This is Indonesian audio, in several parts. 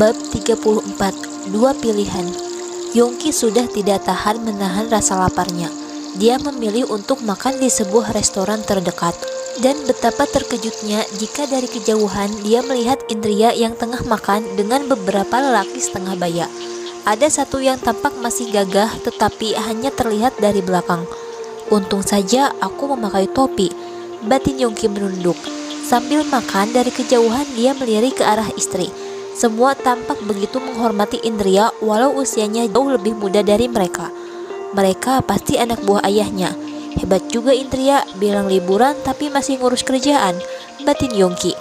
Bab 34. Dua pilihan. Yongki sudah tidak tahan menahan rasa laparnya. Dia memilih untuk makan di sebuah restoran terdekat. Dan betapa terkejutnya jika dari kejauhan dia melihat Indria yang tengah makan dengan beberapa lelaki setengah baya. Ada satu yang tampak masih gagah tetapi hanya terlihat dari belakang. Untung saja aku memakai topi, batin Yongki menunduk. Sambil makan dari kejauhan dia melirik ke arah istri. Semua tampak begitu menghormati Indria walau usianya jauh lebih muda dari mereka. Mereka pasti anak buah ayahnya. Hebat juga Indria, bilang liburan tapi masih ngurus kerjaan, batin Yongki.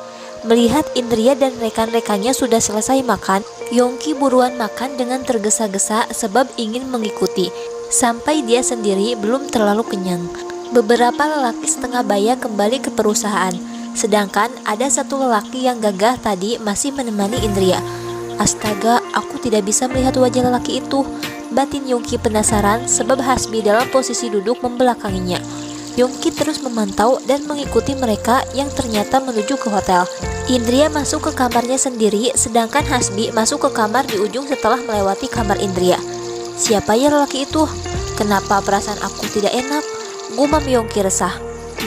Melihat Indria dan rekan-rekannya sudah selesai makan, Yongki buruan makan dengan tergesa-gesa sebab ingin mengikuti, sampai dia sendiri belum terlalu kenyang. Beberapa lelaki setengah baya kembali ke perusahaan, sedangkan ada satu lelaki yang gagah tadi masih menemani Indria. Astaga, aku tidak bisa melihat wajah lelaki itu, batin Yongki penasaran sebab Hasbi dalam posisi duduk membelakanginya. Yongki terus memantau dan mengikuti mereka yang ternyata menuju ke hotel. Indria masuk ke kamarnya sendiri, sedangkan Hasbi masuk ke kamar di ujung setelah melewati kamar Indria. Siapa ya lelaki itu? Kenapa perasaan aku tidak enak? Gumam Yongki resah.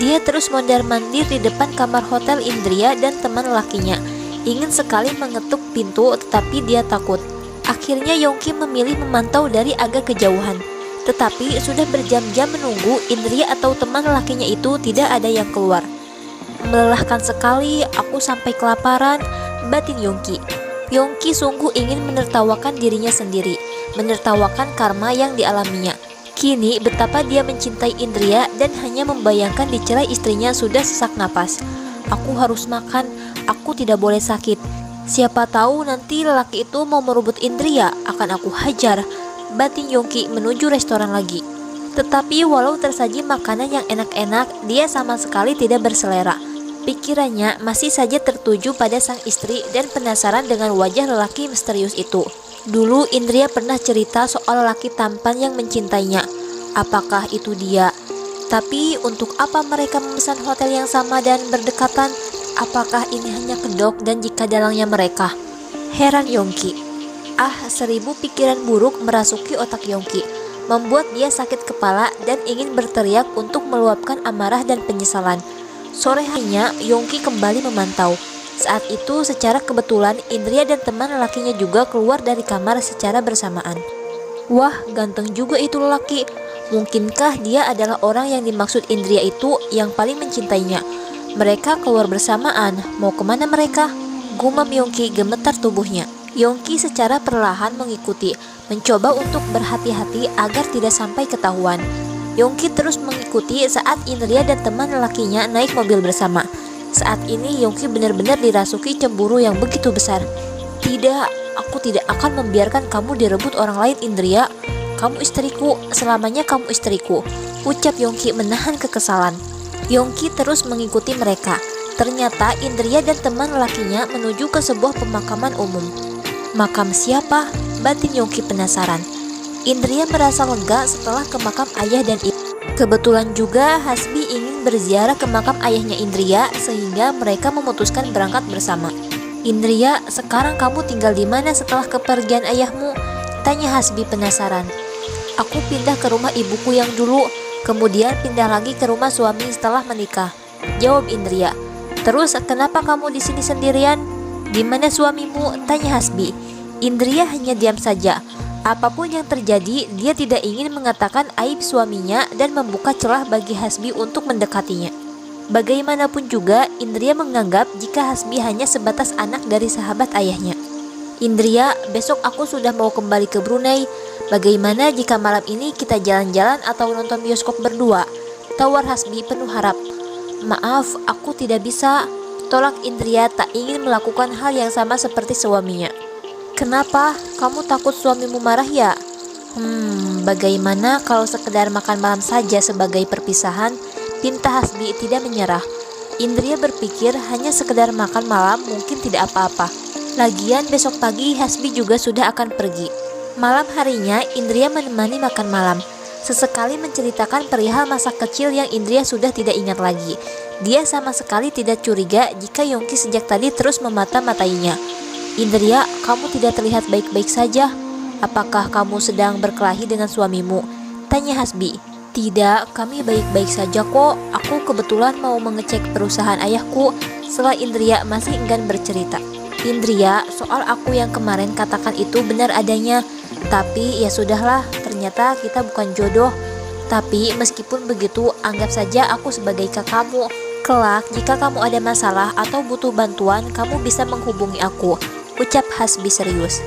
Dia terus mondar-mandir di depan kamar hotel Indria dan teman lakinya. Ingin sekali mengetuk pintu tetapi dia takut. Akhirnya Yongki memilih memantau dari agak kejauhan. Tetapi sudah berjam-jam menunggu Indria atau teman lakinya itu tidak ada yang keluar. Melelahkan sekali, aku sampai kelaparan, batin Yongki. Yongki sungguh ingin menertawakan dirinya sendiri, menertawakan karma yang dialaminya. Kini betapa dia mencintai Indria dan hanya membayangkan dicerai istrinya sudah sesak napas. Aku harus makan, aku tidak boleh sakit. Siapa tahu nanti lelaki itu mau merebut Indria, akan aku hajar, batin Yongki menuju restoran lagi. Tetapi walau tersaji makanan yang enak-enak, dia sama sekali tidak berselera. Pikirannya masih saja tertuju pada sang istri dan penasaran dengan wajah lelaki misterius itu. Dulu Indria pernah cerita soal lelaki tampan yang mencintainya. Apakah itu dia? Tapi untuk apa mereka memesan hotel yang sama dan berdekatan? Apakah ini hanya kedok dan jika dalangnya mereka? Heran Yongki. 1000 pikiran buruk merasuki otak Yongki, membuat dia sakit kepala dan ingin berteriak untuk meluapkan amarah dan penyesalan. Sore harinya Yongki kembali memantau. Saat itu secara kebetulan Indria dan teman lelakinya juga keluar dari kamar secara bersamaan. Wah, ganteng juga itu lelaki. Mungkinkah dia adalah orang yang dimaksud Indria itu yang paling mencintainya? Mereka keluar bersamaan, mau kemana mereka? Gumam Yongki gemetar tubuhnya. Yongki secara perlahan mengikuti, mencoba untuk berhati-hati agar tidak sampai ketahuan. Yongki terus mengikuti saat Indria dan teman lelakinya naik mobil bersama. Saat ini Yongki benar-benar dirasuki cemburu yang begitu besar. Tidak, aku tidak akan membiarkan kamu direbut orang lain Indria. Kamu istriku, selamanya kamu istriku, ucap Yongki menahan kekesalan. Yongki terus mengikuti mereka. Ternyata Indria dan teman lelakinya menuju ke sebuah pemakaman umum. Makam siapa? Batin Yongki penasaran. Indria merasa lega setelah ke makam ayah dan ibu. Kebetulan juga Hasbi ingin berziarah ke makam ayahnya Indria sehingga mereka memutuskan berangkat bersama. Indria, sekarang kamu tinggal di mana setelah kepergian ayahmu? Tanya Hasbi penasaran. Aku pindah ke rumah ibuku yang dulu, kemudian pindah lagi ke rumah suami setelah menikah, jawab Indria. Terus kenapa kamu di sini sendirian? Di mana suamimu? Tanya Hasbi. Indria hanya diam saja. Apapun yang terjadi, dia tidak ingin mengatakan aib suaminya dan membuka celah bagi Hasbi untuk mendekatinya. Bagaimanapun juga, Indria menganggap jika Hasbi hanya sebatas anak dari sahabat ayahnya. Indria, besok aku sudah mau kembali ke Brunei. Bagaimana jika malam ini kita jalan-jalan atau nonton bioskop berdua? Tawar Hasbi penuh harap. Maaf, aku tidak bisa, tolak Indria tak ingin melakukan hal yang sama seperti suaminya. Kenapa? Kamu takut suamimu marah ya? Bagaimana kalau sekedar makan malam saja sebagai perpisahan? Pinta Hasbi tidak menyerah. Indria berpikir hanya sekedar makan malam mungkin tidak apa-apa. Lagian besok pagi Hasbi juga sudah akan pergi. Malam harinya Indria menemani makan malam. Sesekali menceritakan perihal masa kecil yang Indria sudah tidak ingat lagi. Dia sama sekali tidak curiga jika Yongki sejak tadi terus memata-matainya. Indria, kamu tidak terlihat baik-baik saja. Apakah kamu sedang berkelahi dengan suamimu? Tanya Hasbi. Tidak, kami baik-baik saja kok. Aku kebetulan mau mengecek perusahaan ayahku. Setelah Indria masih enggan bercerita. Indria, soal aku yang kemarin katakan itu benar adanya. Tapi ya sudahlah, ternyata kita bukan jodoh. Tapi meskipun begitu, anggap saja aku sebagai kakakmu. Kelak, jika kamu ada masalah atau butuh bantuan, kamu bisa menghubungi aku, ucap Hasbi serius.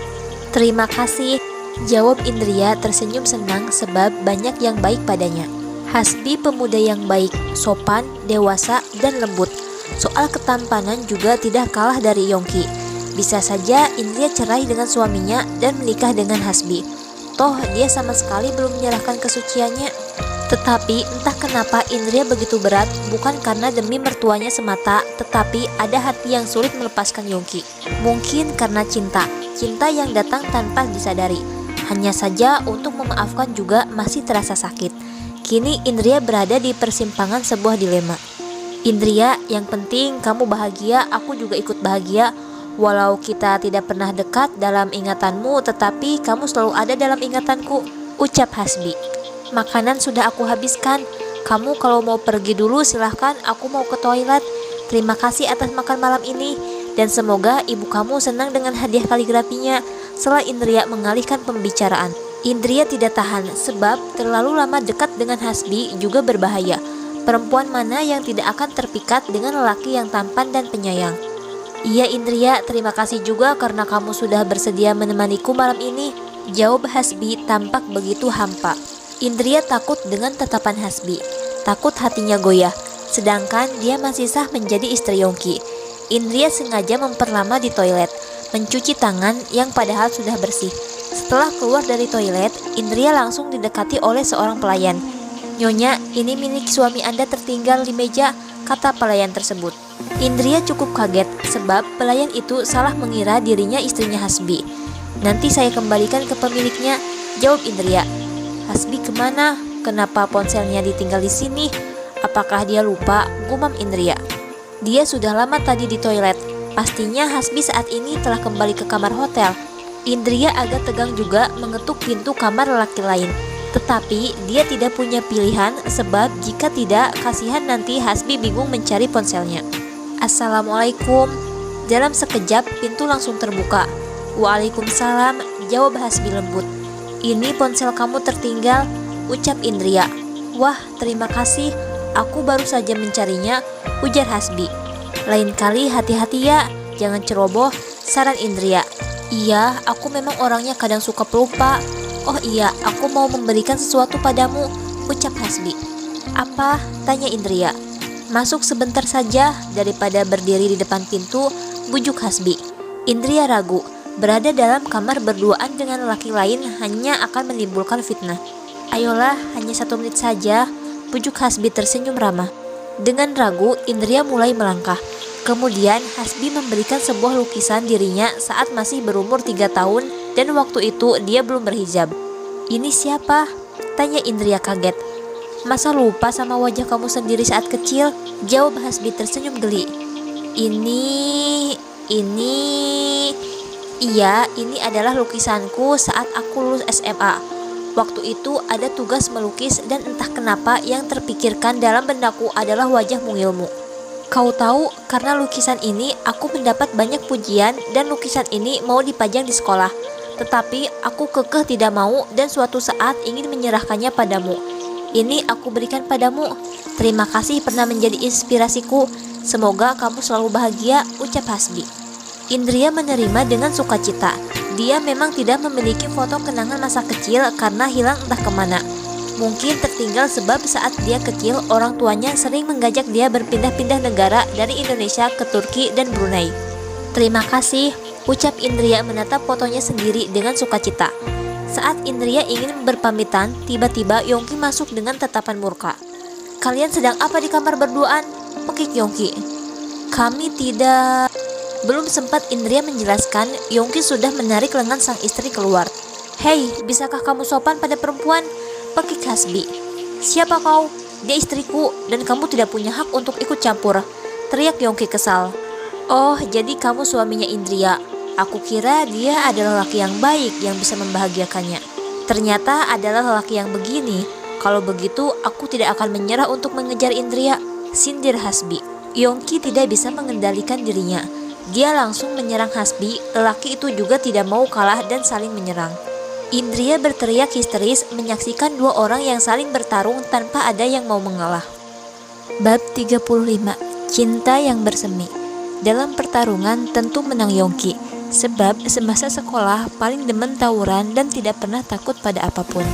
Terima kasih, jawab Indria tersenyum senang sebab banyak yang baik padanya. Hasbi pemuda yang baik, sopan, dewasa, dan lembut. Soal ketampanan juga tidak kalah dari Yongki. Bisa saja Indria cerai dengan suaminya dan menikah dengan Hasbi. Toh dia sama sekali belum menyerahkan kesuciannya. Tetapi entah kenapa Indria begitu berat, bukan karena demi mertuanya semata, tetapi ada hati yang sulit melepaskan Yongki. Mungkin karena cinta yang datang tanpa disadari. Hanya saja untuk memaafkan juga masih terasa sakit. Kini Indria berada di persimpangan sebuah dilema. Indria, yang penting kamu bahagia, aku juga ikut bahagia. Walau kita tidak pernah dekat dalam ingatanmu, tetapi kamu selalu ada dalam ingatanku, ucap Hasbi. Makanan sudah aku habiskan. Kamu kalau mau pergi dulu silahkan, aku mau ke toilet. Terima kasih atas makan malam ini. Dan semoga ibu kamu senang dengan hadiah kaligrafinya. Setelah Indria mengalihkan pembicaraan. Indria tidak tahan sebab terlalu lama dekat dengan Hasbi juga berbahaya. Perempuan mana yang tidak akan terpikat dengan lelaki yang tampan dan penyayang. Iya Indria, terima kasih juga karena kamu sudah bersedia menemaniku malam ini, jawab Hasbi tampak begitu hampa. Indria takut dengan tatapan Hasbi, takut hatinya goyah, sedangkan dia masih sah menjadi istri Yongki. Indria sengaja memperlama di toilet, mencuci tangan yang padahal sudah bersih. Setelah keluar dari toilet, Indria langsung didekati oleh seorang pelayan. Nyonya, ini milik suami Anda tertinggal di meja, kata pelayan tersebut. Indria cukup kaget sebab pelayan itu salah mengira dirinya istrinya Hasbi. Nanti saya kembalikan ke pemiliknya, jawab Indria. Hasbi kemana? Kenapa ponselnya ditinggal di sini? Apakah dia lupa? Gumam Indria. Dia sudah lama tadi di toilet. Pastinya Hasbi saat ini telah kembali ke kamar hotel. Indria agak tegang juga mengetuk pintu kamar lelaki lain. Tetapi dia tidak punya pilihan sebab jika tidak, kasihan nanti Hasbi bingung mencari ponselnya. Assalamualaikum. Dalam sekejap pintu langsung terbuka. Waalaikumsalam, jawab Hasbi lembut. Ini ponsel kamu tertinggal, ucap Indria. Wah, terima kasih, aku baru saja mencarinya, ujar Hasbi. Lain kali hati-hati ya, jangan ceroboh, saran Indria. Iya, aku memang orangnya kadang suka pelupa. Oh iya, aku mau memberikan sesuatu padamu, ucap Hasbi. Apa? Tanya Indria. Masuk sebentar saja, daripada berdiri di depan pintu, bujuk Hasbi. Indria ragu. Berada dalam kamar berduaan dengan lelaki lain hanya akan menimbulkan fitnah. Ayolah, hanya 1 menit saja, pujuk Hasbi tersenyum ramah. Dengan ragu, Indria mulai melangkah. Kemudian Hasbi memberikan sebuah lukisan dirinya saat masih berumur 3 tahun dan waktu itu dia belum berhijab. Ini siapa? Tanya Indria kaget. Masa lupa sama wajah kamu sendiri saat kecil? Jawab Hasbi tersenyum geli. Iya, ini adalah lukisanku saat aku lulus SMA. Waktu itu ada tugas melukis dan entah kenapa yang terpikirkan dalam benakku adalah wajah mungilmu. Kau tahu, karena lukisan ini aku mendapat banyak pujian dan lukisan ini mau dipajang di sekolah. Tetapi aku kekeh tidak mau dan suatu saat ingin menyerahkannya padamu. Ini aku berikan padamu. Terima kasih pernah menjadi inspirasiku. Semoga kamu selalu bahagia, ucap Hasbi. Indria menerima dengan sukacita. Dia memang tidak memiliki foto kenangan masa kecil karena hilang entah kemana. Mungkin tertinggal sebab saat dia kecil orang tuanya sering mengajak dia berpindah-pindah negara dari Indonesia ke Turki dan Brunei. Terima kasih, ucap Indria menatap fotonya sendiri dengan sukacita. Saat Indria ingin berpamitan, tiba-tiba Yongki masuk dengan tatapan murka. Kalian sedang apa di kamar berduaan? Pekik Yongki. Kami tidak... Belum sempat Indria menjelaskan, Yongki sudah menarik lengan sang istri keluar. Hei, bisakah kamu sopan pada perempuan? Pekik Hasbi. Siapa kau? Dia istriku dan kamu tidak punya hak untuk ikut campur, teriak Yongki kesal. Oh, jadi kamu suaminya Indria. Aku kira dia adalah lelaki yang baik yang bisa membahagiakannya. Ternyata adalah lelaki yang begini. Kalau begitu, aku tidak akan menyerah untuk mengejar Indria, sindir Hasbi. Yongki tidak bisa mengendalikan dirinya. Dia langsung menyerang Hasbi. Lelaki itu juga tidak mau kalah dan saling menyerang. Indria berteriak histeris menyaksikan dua orang yang saling bertarung tanpa ada yang mau mengalah. Bab 35. Cinta yang bersemi. Dalam pertarungan tentu menang Yongki, sebab semasa sekolah paling demen tawuran dan tidak pernah takut pada apapun.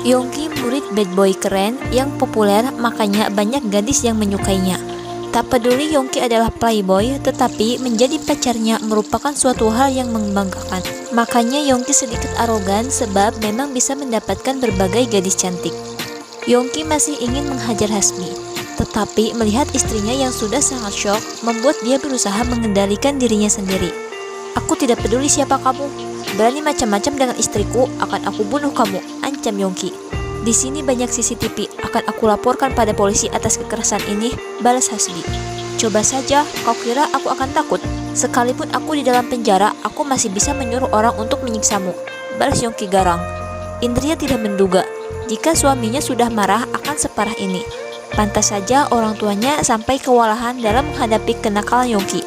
Yongki murid bad boy keren yang populer, makanya banyak gadis yang menyukainya. Tak peduli Yongki adalah playboy, tetapi menjadi pacarnya merupakan suatu hal yang membanggakan. Makanya Yongki sedikit arogan sebab memang bisa mendapatkan berbagai gadis cantik. Yongki masih ingin menghajar Hasbi, tetapi melihat istrinya yang sudah sangat syok membuat dia berusaha mengendalikan dirinya sendiri. Aku tidak peduli siapa kamu. Berani macam-macam dengan istriku, akan aku bunuh kamu, ancam Yongki. Di sini banyak CCTV, akan aku laporkan pada polisi atas kekerasan ini, balas Hasbi. Coba saja, kau kira aku akan takut? Sekalipun aku di dalam penjara, aku masih bisa menyuruh orang untuk menyiksamu, balas Yongki garang. Indria tidak menduga jika suaminya sudah marah akan separah ini. Pantas saja orang tuanya sampai kewalahan dalam menghadapi kenakalan Yongki.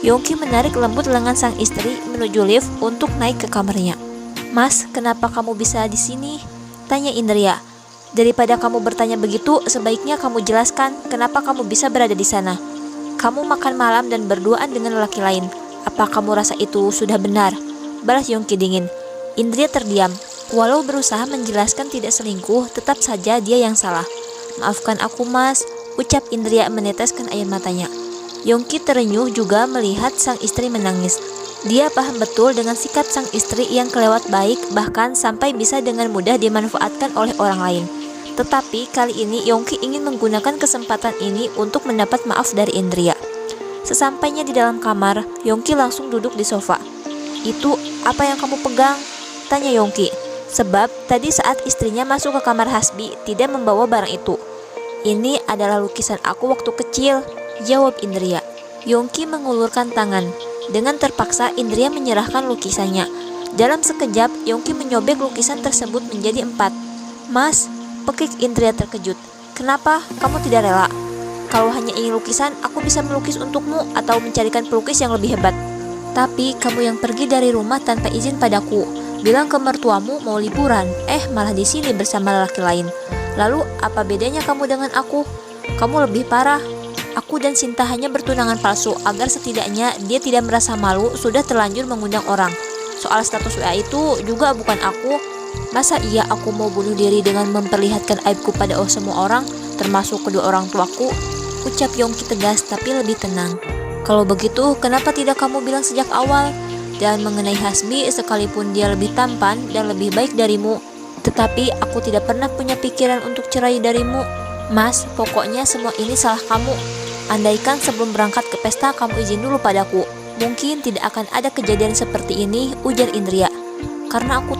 Yongki menarik lembut lengan sang istri menuju lift untuk naik ke kamarnya. Mas, kenapa kamu bisa di sini? Tanya Indria. Daripada kamu bertanya begitu, sebaiknya kamu jelaskan kenapa kamu bisa berada di sana. Kamu makan malam dan berduaan dengan lelaki lain. Apa kamu rasa itu sudah benar? Balas Yongki dingin. Indria terdiam. Walau berusaha menjelaskan tidak selingkuh, tetap saja dia yang salah. Maafkan aku mas, ucap Indria meneteskan air matanya. Yongki terenyuh juga melihat sang istri menangis. Dia paham betul dengan sikap sang istri yang kelewat baik, bahkan sampai bisa dengan mudah dimanfaatkan oleh orang lain. Tetapi kali ini Yongki ingin menggunakan kesempatan ini untuk mendapat maaf dari Indria. Sesampainya di dalam kamar, Yongki langsung duduk di sofa. Itu apa yang kamu pegang? Tanya Yongki. Sebab tadi saat istrinya masuk ke kamar Hasbi tidak membawa barang itu. Ini adalah lukisan aku waktu kecil, jawab Indria. Yongki mengulurkan tangan. Dengan terpaksa Indria menyerahkan lukisannya. Dalam sekejap Yongki menyobek lukisan tersebut menjadi 4. Mas, pekik Indria terkejut. Kenapa kamu tidak rela? Kalau hanya ingin lukisan, aku bisa melukis untukmu atau mencarikan pelukis yang lebih hebat. Tapi kamu yang pergi dari rumah tanpa izin padaku, bilang ke mertuamu mau liburan, malah di sini bersama lelaki lain. Lalu apa bedanya kamu dengan aku? Kamu lebih parah. Aku dan Sinta hanya bertunangan palsu agar setidaknya dia tidak merasa malu sudah terlanjur mengundang orang. Soal status WA itu juga bukan aku. Masa iya aku mau bunuh diri dengan memperlihatkan aibku pada semua orang, termasuk kedua orang tuaku? Ucap Yongki tegas tapi lebih tenang. Kalau begitu, kenapa tidak kamu bilang sejak awal? Dan mengenai Hasbi, sekalipun dia lebih tampan dan lebih baik darimu, tetapi aku tidak pernah punya pikiran untuk cerai darimu. Mas, pokoknya semua ini salah kamu. Andaikan sebelum berangkat ke pesta kamu izin dulu padaku, mungkin tidak akan ada kejadian seperti ini, ujar Indria. Karena aku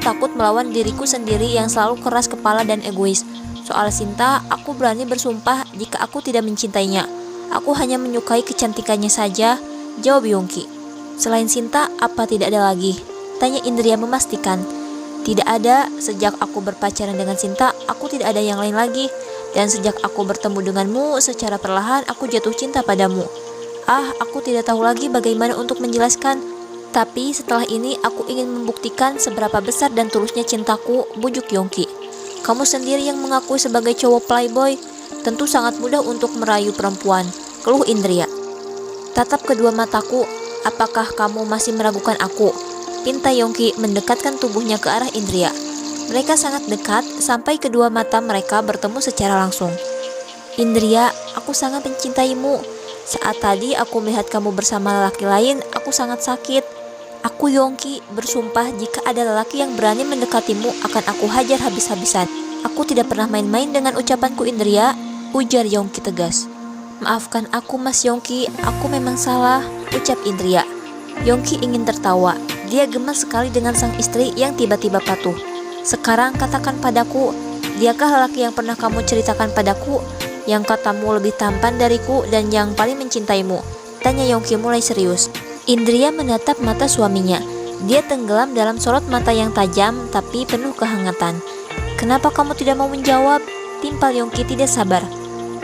takut melawan diriku sendiri yang selalu keras kepala dan egois. Soal Sinta, aku berani bersumpah jika aku tidak mencintainya. Aku hanya menyukai kecantikannya saja, jawab Yongki. Selain Sinta, apa tidak ada lagi? Tanya Indria memastikan. Tidak ada, sejak aku berpacaran dengan Sinta, aku tidak ada yang lain lagi. Dan sejak aku bertemu denganmu, secara perlahan aku jatuh cinta padamu. Aku tidak tahu lagi bagaimana untuk menjelaskan. Tapi setelah ini aku ingin membuktikan seberapa besar dan tulusnya cintaku, bujuk Yongki. Kamu sendiri yang mengakui sebagai cowok playboy, tentu sangat mudah untuk merayu perempuan, keluh Indria. Tatap kedua mataku, apakah kamu masih meragukan aku? Pinta Yongki mendekatkan tubuhnya ke arah Indria. Mereka sangat dekat sampai kedua mata mereka bertemu secara langsung. Indria, aku sangat mencintaimu. Saat tadi aku melihat kamu bersama lelaki lain, aku sangat sakit. Aku Yongki bersumpah jika ada lelaki yang berani mendekatimu akan aku hajar habis-habisan. Aku tidak pernah main-main dengan ucapanku Indria, ujar Yongki tegas. Maafkan aku Mas Yongki, aku memang salah, ucap Indria. Yongki ingin tertawa. Dia gemas sekali dengan sang istri yang tiba-tiba patuh. Sekarang katakan padaku, diakah lelaki yang pernah kamu ceritakan padaku, yang katamu lebih tampan dariku dan yang paling mencintaimu? Tanya Yongki mulai serius. Indria menatap mata suaminya. Dia tenggelam dalam sorot mata yang tajam tapi penuh kehangatan. "Kenapa kamu tidak mau menjawab?" timpal Yongki tidak sabar.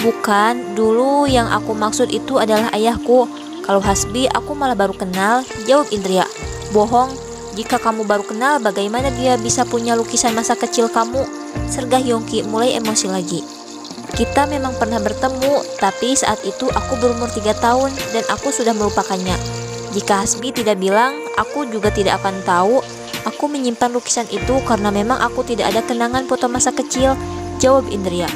"Bukan, dulu yang aku maksud itu adalah ayahku. Kalau Hasbi aku malah baru kenal," jawab Indria. "Bohong, jika kamu baru kenal bagaimana dia bisa punya lukisan masa kecil kamu?" sergah Yongki mulai emosi lagi. "Kita memang pernah bertemu, tapi saat itu aku berumur 3 tahun dan aku sudah melupakannya. Jika Hasbi tidak bilang, aku juga tidak akan tahu. Aku menyimpan lukisan itu karena memang aku tidak ada kenangan foto masa kecil," jawab Indria.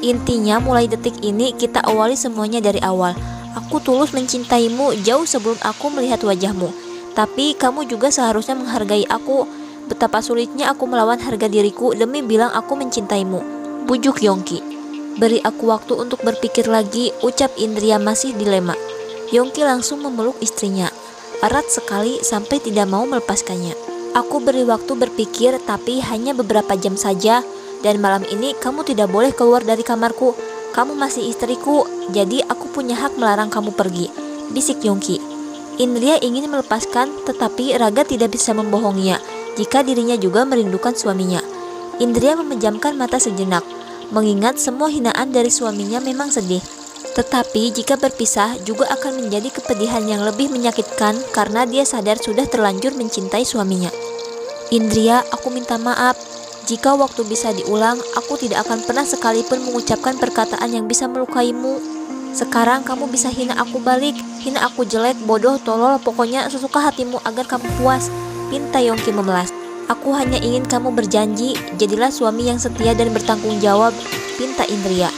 "Intinya mulai detik ini kita awali semuanya dari awal. Aku tulus mencintaimu jauh sebelum aku melihat wajahmu. Tapi kamu juga seharusnya menghargai aku. Betapa sulitnya aku melawan harga diriku demi bilang aku mencintaimu," bujuk Yongki. "Beri aku waktu untuk berpikir lagi," ucap Indria masih dilema. Yongki langsung memeluk istrinya, erat sekali sampai tidak mau melepaskannya. "Aku beri waktu berpikir tapi hanya beberapa jam saja. Dan malam ini kamu tidak boleh keluar dari kamarku. Kamu masih istriku, jadi aku punya hak melarang kamu pergi," bisik Yongki. Indria ingin melepaskan tetapi raga tidak bisa membohonginya jika dirinya juga merindukan suaminya. Indria memejamkan mata sejenak. Mengingat semua hinaan dari suaminya memang sedih. Tetapi jika berpisah juga akan menjadi kepedihan yang lebih menyakitkan karena dia sadar sudah terlanjur mencintai suaminya. "Indria, aku minta maaf. Jika waktu bisa diulang, aku tidak akan pernah sekalipun mengucapkan perkataan yang bisa melukaimu. Sekarang kamu bisa hina aku balik, hina aku jelek, bodoh, tolol, pokoknya sesuka hatimu agar kamu puas," pinta Yongki memelas. "Aku hanya ingin kamu berjanji, jadilah suami yang setia dan bertanggung jawab," pinta Indria.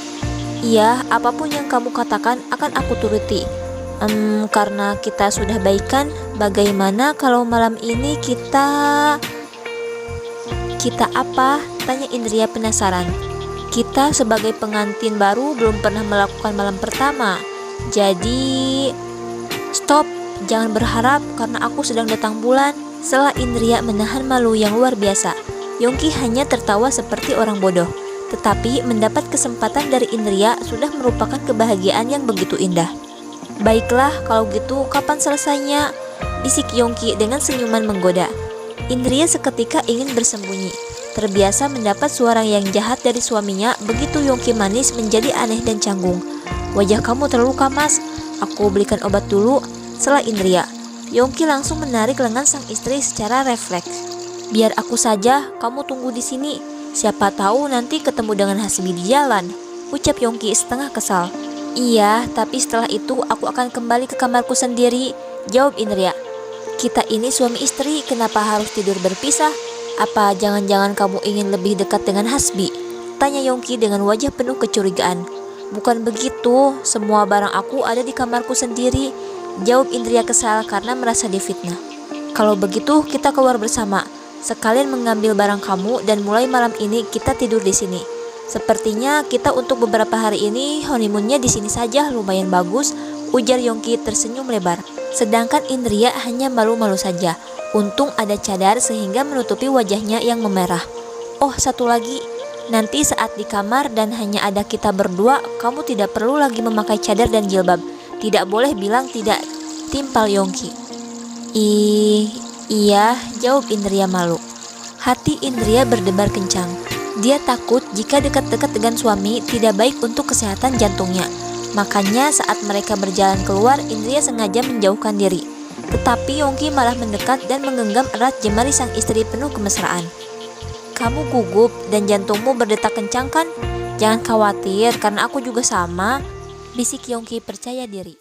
"Iya, apapun yang kamu katakan akan aku turuti. Karena kita sudah baikan, bagaimana kalau malam ini kita apa?" tanya Indria penasaran. "Kita sebagai pengantin baru belum pernah melakukan malam pertama. Jadi..." "Stop, jangan berharap karena aku sedang datang bulan," sela Indria menahan malu yang luar biasa. Yongki hanya tertawa seperti orang bodoh. Tetapi mendapat kesempatan dari Indria sudah merupakan kebahagiaan yang begitu indah. "Baiklah, kalau gitu kapan selesainya?" bisik Yongki dengan senyuman menggoda. Indria seketika ingin bersembunyi. Terbiasa mendapat suara yang jahat dari suaminya, begitu Yongki manis menjadi aneh dan canggung. "Wajah kamu terluka, Mas. Aku belikan obat dulu," sela Indria. Yongki langsung menarik lengan sang istri secara refleks. "Biar aku saja, kamu tunggu di sini. Siapa tahu nanti ketemu dengan Hasbi di jalan," ucap Yongki setengah kesal. "Iya, tapi setelah itu aku akan kembali ke kamarku sendiri," jawab Indria. "Kita ini suami istri, kenapa harus tidur berpisah? Apa jangan-jangan kamu ingin lebih dekat dengan Hasbi?" tanya Yongki dengan wajah penuh kecurigaan. "Bukan begitu, semua barang aku ada di kamarku sendiri," jawab Indria kesal karena merasa difitnah. "Kalau begitu kita keluar bersama. Sekalian mengambil barang kamu dan mulai malam ini kita tidur di sini. Sepertinya kita untuk beberapa hari ini honeymoonnya di sini saja lumayan bagus," ujar Yongki tersenyum lebar. Sedangkan Indria hanya malu-malu saja. Untung ada cadar sehingga menutupi wajahnya yang memerah. "Oh, satu lagi. Nanti saat di kamar dan hanya ada kita berdua, kamu tidak perlu lagi memakai cadar dan jilbab. Tidak boleh bilang tidak," timpal Yongki. Iya," jawab Indria malu. Hati Indria berdebar kencang. Dia takut jika dekat-dekat dengan suami tidak baik untuk kesehatan jantungnya. Makanya saat mereka berjalan keluar, Indria sengaja menjauhkan diri. Tetapi Yongki malah mendekat dan menggenggam erat jemari sang istri penuh kemesraan. "Kamu gugup dan jantungmu berdetak kencang kan? Jangan khawatir karena aku juga sama," bisik Yongki percaya diri.